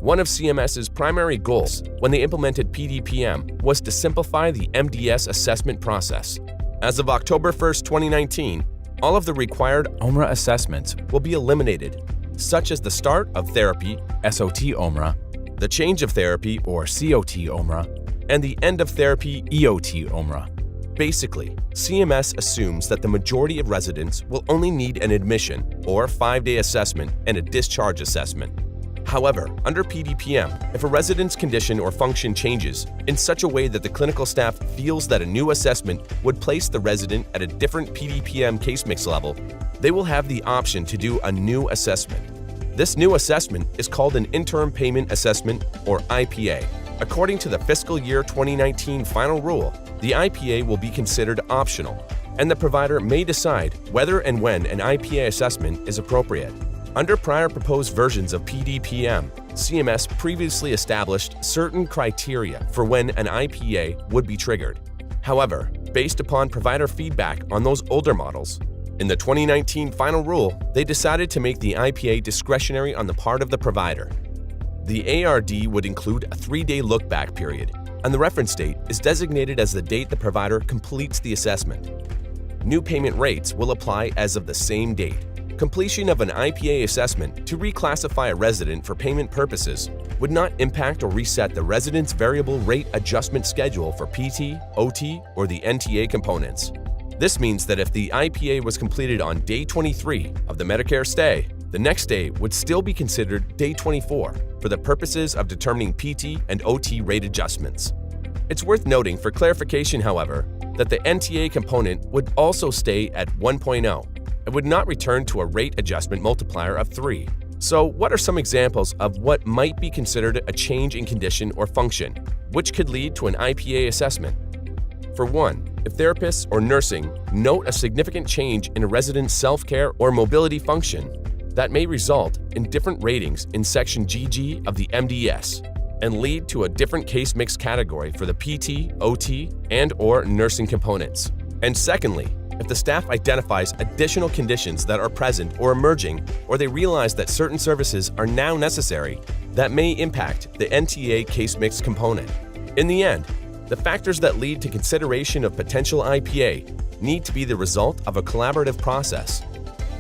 One of CMS's primary goals when they implemented PDPM was to simplify the MDS assessment process. As of October 1, 2019, all of the required OMRA assessments will be eliminated, such as the start of therapy (SOT OMRA), the change of therapy or COT OMRA, and the end of therapy (EOT OMRA). Basically, CMS assumes that the majority of residents will only need an admission or 5-day assessment and a discharge assessment. However, under PDPM, if a resident's condition or function changes in such a way that the clinical staff feels that a new assessment would place the resident at a different PDPM case mix level, they will have the option to do a new assessment. This new assessment is called an Interim Payment Assessment, or IPA. According to the fiscal year 2019 final rule, the IPA will be considered optional, and the provider may decide whether and when an IPA assessment is appropriate. Under prior proposed versions of PDPM, CMS previously established certain criteria for when an IPA would be triggered. However, based upon provider feedback on those older models, in the 2019 final rule, they decided to make the IPA discretionary on the part of the provider. The ARD would include a 3-day look-back period, and the reference date is designated as the date the provider completes the assessment. New payment rates will apply as of the same date. Completion of an IPA assessment to reclassify a resident for payment purposes would not impact or reset the resident's variable rate adjustment schedule for PT, OT, or the NTA components. This means that if the IPA was completed on day 23 of the Medicare stay, the next day would still be considered day 24 for the purposes of determining PT and OT rate adjustments. It's worth noting for clarification, however, that the NTA component would also stay at 1.0 and would not return to a rate adjustment multiplier of 3. So what are some examples of what might be considered a change in condition or function, which could lead to an IPA assessment? For one, if therapists or nursing note a significant change in a resident's self-care or mobility function, that may result in different ratings in Section GG of the MDS and lead to a different case mix category for the PT, OT, and/or nursing components. And secondly, if the staff identifies additional conditions that are present or emerging, or they realize that certain services are now necessary, that may impact the NTA case mix component. In the end, the factors that lead to consideration of potential IPA need to be the result of a collaborative process.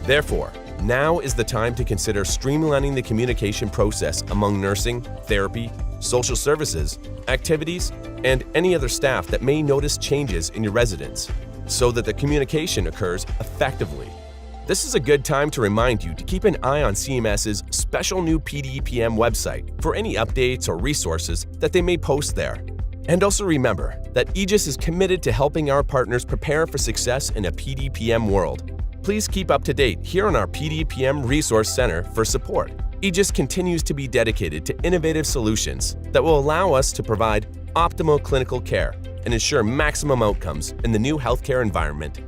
Therefore, now is the time to consider streamlining the communication process among nursing, therapy, social services, activities, and any other staff that may notice changes in your residents, so that the communication occurs effectively. This is a good time to remind you to keep an eye on CMS's special new PDPM website for any updates or resources that they may post there. And also remember that Aegis is committed to helping our partners prepare for success in a PDPM world. Please keep up to date here on our PDPM Resource Center for support. Aegis continues to be dedicated to innovative solutions that will allow us to provide optimal clinical care and ensure maximum outcomes in the new healthcare environment.